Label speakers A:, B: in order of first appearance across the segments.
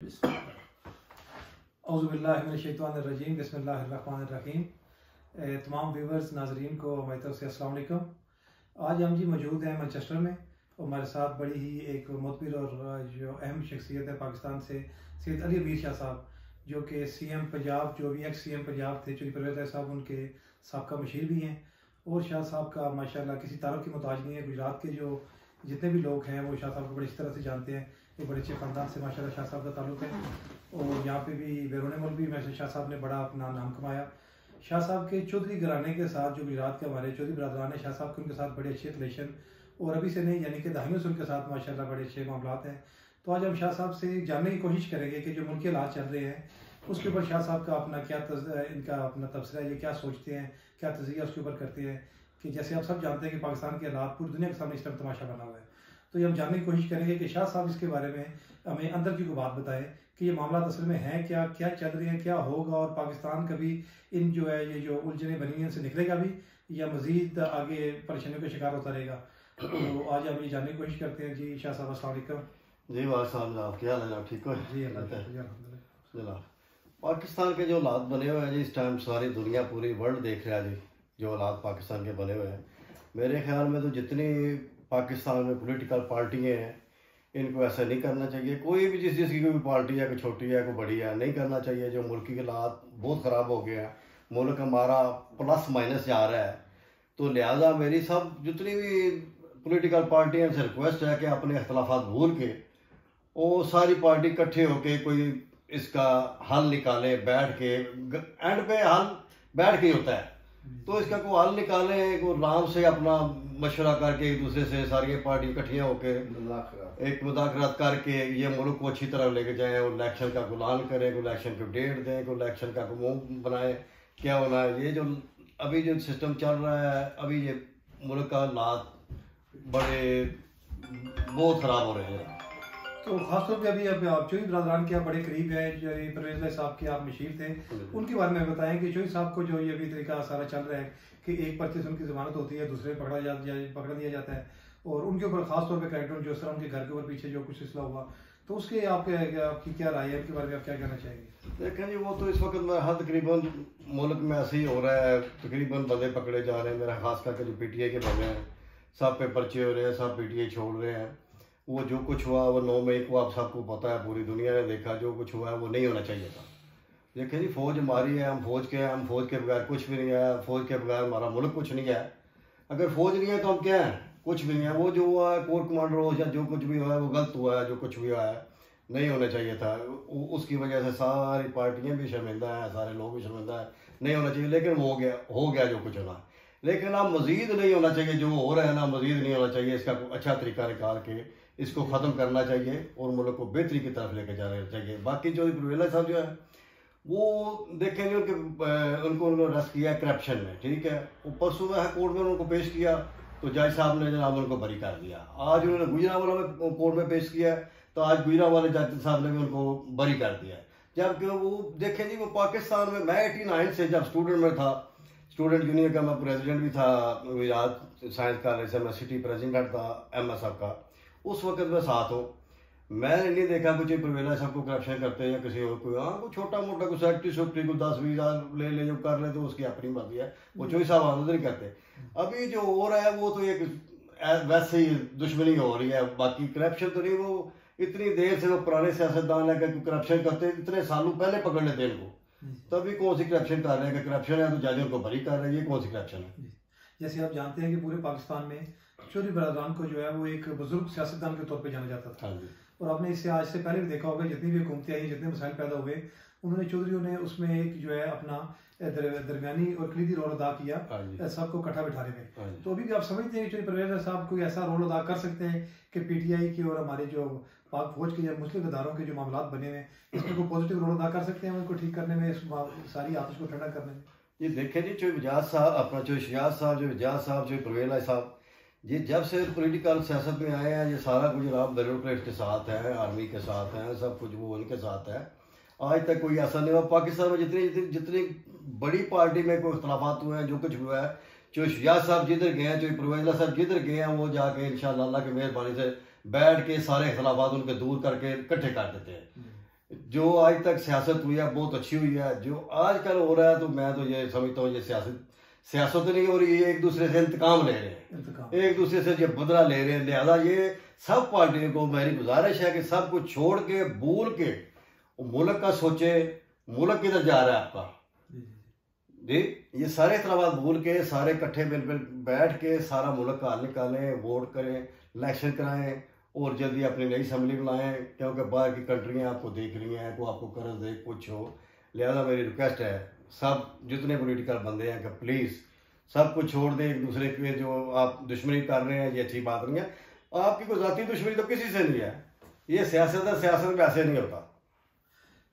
A: औज़ुबिल्लाहिमिनश्शैतानिर्रजीम बिस्मिल्लाहिर्रहमानिर्रहीम। तमाम व्यूवर्स नाजरीन को हमारी तरफ से अस्सलाम वालेकुम। आज हम जी मौजूद हैं मैनचेस्टर में। हमारे साथ बड़ी ही एक मुतबिर और जो अहम शख्सियत है पाकिस्तान से सैयद अली अमीर शाह साहब, जो कि CM पंजाब, जो भी एक्स CM पंजाब थे, चौधरी परवेज़ साहब उनके साबका मशीर भी हैं। और शाह साहब का माशाल्लाह किसी तारुफ की मोहताज नहीं है। गुजरात के जो जितने भी लोग हैं वो शाह साहब को बड़ी इस तरह से जानते हैं। एक बड़े अच्छे ख़ानदान से माशाल्लाह शाह साहब का ताल्लुक़ है और यहाँ पे भी बैरून मुल्क भी वैसे शाह साहब ने बड़ा अपना नाम कमाया। शाह साहब के चौधरी घराने के साथ जो गुजरात के हमारे चौधरी बरदरान है, शाह साहब के उनके साथ बड़े अच्छे रिलेशन और अभी से नहीं यानी कि दहाइयों से उनके साथ माशाल्लाह बड़े अच्छे मामलात हैं। तो आज हम शाह साहब से जानने की कोशिश करेंगे कि जो मुल्क के हालात चल रहे हैं उसके ऊपर शाह साहब का अपना क्या इनका अपना तबसरा है, ये क्या सोचते हैं, क्या तज़किया उसके ऊपर करते हैं। कि जैसे आप सब जानते हैं कि पाकिस्तान के हालात पूरी दुनिया के सामने इस तरह तमाशा बना हुआ है। तो ये हम जानने की कोशिश करेंगे कि शाह साहब इसके बारे में हमें अंदर की कोई बात बताएं कि ये मामला असल में हैं क्या, क्या चल रहे हैं, क्या होगा और पाकिस्तान कभी इन जो है ये जो उलझने बनी हैं इनसे निकलेगा भी या मज़ीद आगे परेशानियों का शिकार होता रहेगा। तो आज हम ये जानने की कोशिश करते हैं। जी शाह साहब अस्सलाम वालेकुम।
B: जी वालेकुम, क्या हाल है? ठीक हो?
A: जी अल्हम्दुलिल्लाह।
B: पाकिस्तान के जो हालात बने हुए हैं जी, इस टाइम सारी दुनिया पूरी वर्ल्ड देख रहा है जी जो हालात पाकिस्तान के बने हुए हैं। मेरे ख्याल में तो जितनी पाकिस्तान में पॉलिटिकल पार्टियाँ हैं इनको ऐसा नहीं करना चाहिए। कोई भी जिसकी कोई पार्टी है, कोई छोटी है, कोई बड़ी है, नहीं करना चाहिए। जो मुल्क के हालात बहुत ख़राब हो गए हैं, मुल्क हमारा प्लस माइनस जा रहा है, तो लिहाजा मेरी सब जितनी भी पॉलिटिकल पार्टियाँ से रिक्वेस्ट है कि अपने अख्तलाफात भूल के वो सारी पार्टी इकट्ठे होके कोई इसका हल निकाले। बैठ के एंड पे हल बैठ के ही होता है, तो इसका कोई हल निकाले, कोई आराम से अपना मशवरा करके एक दूसरे से सारी पार्टी इकट्ठियाँ होकर एक मुदाखरत करके ये मुल्क को अच्छी तरह लेके जाएं और इलेक्शन का ऐलान करें, कोई इलेक्शन को डेट दें, कोई इलेक्शन का मुंह बनाए। क्या होना है, ये जो अभी जो सिस्टम चल रहा है, अभी ये मुल्क का हालात बड़े बहुत ख़राब हो रहे हैं।
A: तो खासतौर पे अभी आप चौधरी बरदरान के आप बड़े करीब हैं, परवेज़ साहब के आप मशीर थे, उनके बारे में बताएं कि चौधरी साहब को जो ये अभी तरीका सारा चल रहा है कि एक पर्चे से उनकी जमानत होती है, दूसरे पकड़ा दिया जाता है और उनके ऊपर खासतौर पे कैरेक्टर जो सर उनके घर के ऊपर पीछे जो कुछ सिलसिला हुआ, तो उसके आपकी क्या राय है, उनके बारे में आप क्या कहना चाहेंगे?
B: देखें जी, वो तो इस वक्त में हर तकरीबन मुल्क में ऐसे ही हो रहा है। तकरीबन बंदे पकड़े जा रहे हैं। मेरा खास करके जो PTI के बंदे हैं सब पे पर्चे हो रहे हैं, सब PTI छोड़ रहे हैं। वो जो कुछ हुआ वो 9 मई को आप सबको पता है, पूरी दुनिया ने देखा। जो कुछ हुआ है वो नहीं होना चाहिए था। देखें जी, फ़ौज हमारी है, हम फ़ौज के हैं, हम फ़ौज के बगैर कुछ भी नहीं है। फ़ौज के बगैर हमारा मुल्क कुछ नहीं है। अगर फ़ौज नहीं है तो हम क्या हैं? कुछ भी नहीं है। वो जो हुआ है कोर्ट कमांडर हो या जो कुछ भी हुआ है वो गलत हुआ है। जो कुछ भी हुआ है नहीं होना चाहिए था। उसकी वजह से सारी पार्टियाँ भी शर्मिंदा हैं, सारे लोग भी शर्मिंदा हैं। नहीं होना चाहिए, लेकिन वो हो गया जो कुछ होना। लेकिन अब मज़ीद नहीं होना चाहिए। जो हो रहा है ना, मज़ीद नहीं होना चाहिए। इसका अच्छा तरीका निकाल के इसको ख़त्म करना चाहिए और मुल्क को बेहतरी की तरफ लेके जाना चाहिए। बाकी जो परवेज़ साहब जो है वो देखेंगे उनको अरेस्ट किया करप्शन में, ठीक है। वो परसों में कोर्ट में उनको पेश किया तो जज साहब ने जनाब उनको बरी कर दिया। आज उन्होंने गुजरावाला में कोर्ट में पेश किया तो आज गुजरावाला जज साहब ने भी उनको बरी कर दिया। जबकि वो देखें जी, वो पाकिस्तान में मैं 89 से जब स्टूडेंट में था, स्टूडेंट यूनियन का मैं प्रेसिडेंट भी था, गुजरात साइंस कॉलेज से मैं सिटी प्रेसिडेंट था MSF का, उस वक्त में साथ हूँ। मैंने नहीं देखा कुछ परवेज़ साहब को करप्शन करते हैं या किसी और को। हाँ, कोई छोटा मोटा कोई सेक्रेटरी को 10-20 हज़ार ले जो कर ले तो उसकी अपनी मर्जी है। वो चौधरी साहब आनंद नहीं करते। अभी जो हो रहा है वो तो एक वैसे ही दुश्मनी हो रही है। बाकी करप्शन तो नहीं, वो इतनी देर से वो पुराने सियासतदान है कि करप्शन करते, इतने सालों पहले पकड़ लेते इनको, तभी कौन सी करप्शन कर रहे हैं कि करप्शन है तो जज उनको बरी कर रहे हैं। ये कौन सी करप्शन है?
A: जैसे आप जानते हैं कि पूरे पाकिस्तान में चौधरी बरदरान को जो है वो एक बुजुर्ग सियासतदान के तौर पे जाना जाता था। और आपने इससे आज से पहले भी देखा होगा, जितनी भी हुकूमतें आई, जितने मसाइल पैदा हुए, उन्होंने चौधरियों ने उसमें एक जो है अपना दरमियानी और कलीदी रोल अदा किया सबको इकट्ठा बिठाने में। तो अभी भी आप समझते हैं कि चौधरी परवेज़ साहब कोई ऐसा रोल अदा कर सकते हैं कि PTI की और हमारे जो पाक फौज के या मुस्लिम इदारों के जो मामला बने हुए इसमें कोई पॉजिटिव रोल अदा कर सकते हैं उनको ठीक करने में, सारी आतिश को ठंडा करने में?
B: ये देखें जी, जो इजाज साहब अपना जो शियाज साहब, जो इजाज साहब, जो परवेज़ साहब, ये जब से पॉलिटिकल सियासत में आए हैं, ये सारा कुछ जनाब ब्यूरोक्रेट के साथ है, आर्मी के साथ है, सब कुछ वो उनके साथ है। आज तक कोई ऐसा नहीं हुआ पाकिस्तान में। जितनी बड़ी पार्टी में कोई इख्तलाफात हुए हैं, जो कुछ हुआ है, जो शियाज साहब जिधर गए हैं, जो परवेज़ साहब जिधर गए हैं, वो जाके इंशाअल्लाह अल्लाह की मेहरबानी से बैठ के सारे इख्तलाफात उनके दूर करके इकट्ठे कर देते हैं। जो आज तक सियासत हुई है बहुत अच्छी हुई है। जो आजकल हो रहा है तो मैं तो ये समझता हूँ ये सियासत नहीं हो रही है, एक दूसरे से इंतकाम ले रहे हैं, एक दूसरे से जो बदला ले रहे हैं। लिहाजा ये सब पार्टियों को मेरी गुजारिश है कि सब कुछ छोड़ के भूल के मुल्क का सोचे। मुल्क किधर जा रहा है आपका जी, ये सारे इख्तलाफात भूल के सारे इकट्ठे बिल्कुल बैठ के सारा मुल्क का हल निकालें, वोट करें, इलेक्शन कराएं और जल्दी अपनी नई असम्बली बुलाएं, क्योंकि बाहर की कंट्रियां आपको देख रही हैं, को आपको कर्ज दे कुछ हो। लिहाजा मेरी रिक्वेस्ट है सब जितने पॉलिटिकल बंदे हैं कि प्लीज़ सब कुछ छोड़ दें। एक दूसरे के जो आप दुश्मनी कर रहे हैं ये अच्छी बात नहीं है। आपकी कोई ज़ाती दुश्मनी तो किसी से नहीं है, ये सियासत है, सियासत में ऐसे नहीं होता।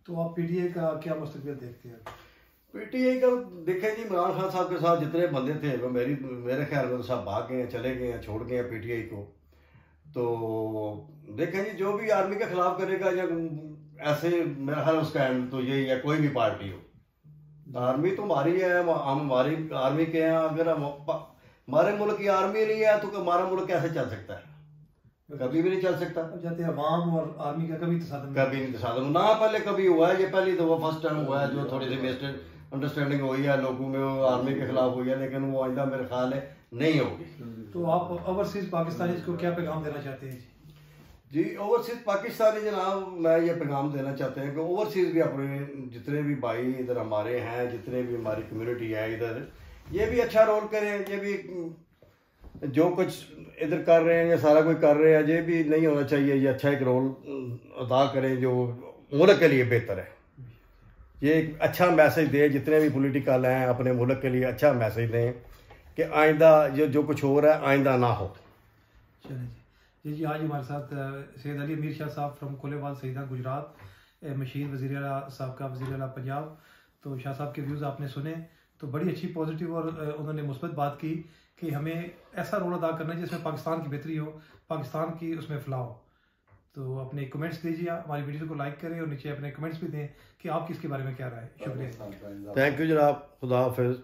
A: तो आप पीटीआई का क्या मुस्तकबिल देखते हैं?
B: पीटीआई का देखें जी, इमरान खान साहब के साथ जितने बंदे थे वो मेरे ख्याल में सब भाग गए हैं, चले गए हैं, छोड़ गए हैं पीटीआई को। तो देखें जी, जो भी आर्मी के खिलाफ करेगा या ऐसे मेरा ख्याल उसका एंड तो यही है, कोई भी पार्टी हो। आर्मी तो हमारी है, हम हमारी आर्मी के हैं। अगर हमारे मुल्क की आर्मी नहीं है तो हमारा मुल्क कैसे चल सकता है? कभी भी नहीं चल सकता।
A: जाते अवाम और आर्मी का कभी
B: नहीं तसादम ना पहले कभी हुआ है। ये पहली दफा फर्स्ट टाइम हुआ है जो थोड़ी सी अंडरस्टैंडिंग हुई है लोगों में, वो आर्मी के खिलाफ हुई है, लेकिन वो आइंदा मेरे ख्याल है नहीं होगी।
A: तो आप ओवरसीज पाकिस्तानी को क्या पैगाम देना चाहते हैं
B: जी? ओवरसीज पाकिस्तानी जनाब, मैं ये पैगाम देना चाहते हैं कि ओवरसीज भी अपने जितने भी भाई इधर हमारे हैं, जितने भी हमारी कम्युनिटी है इधर, ये भी अच्छा रोल करें। ये भी जो कुछ इधर कर रहे हैं, ये सारा कुछ कर रहे हैं, ये भी नहीं होना चाहिए। ये अच्छा एक रोल अदा करें जो मुल्क के लिए बेहतर है। ये एक अच्छा मैसेज दें, जितने भी पॉलिटिकल हैं अपने मुल्क के लिए अच्छा मैसेज दें कि आइंदा जो कुछ हो रहा है आइंदा ना हो।
A: चलिए जी, आज हमारे साथ सैयद अली अमीर शाह साहब फ्रॉम कोलेवाल सईदा गुजरात, मशीर वज़ीर आला साहब का वज़ीर आला पंजाब। तो शाह साहब के व्यूज़ आपने सुने तो बड़ी अच्छी पॉजिटिव और उन्होंने मुस्बत बात की कि हमें ऐसा रोल अदा करना है जिसमें पाकिस्तान की बेहतरी हो, पाकिस्तान की उसमें फलाह हो। तो अपने कमेंट्स दीजिए, हमारी वीडियो को लाइक करें और नीचे अपने कमेंट्स भी दें कि आपकी इसके बारे में क्या राय है। शुक्रिया,
B: थैंक यू जनाब, खुदा हाफिज़।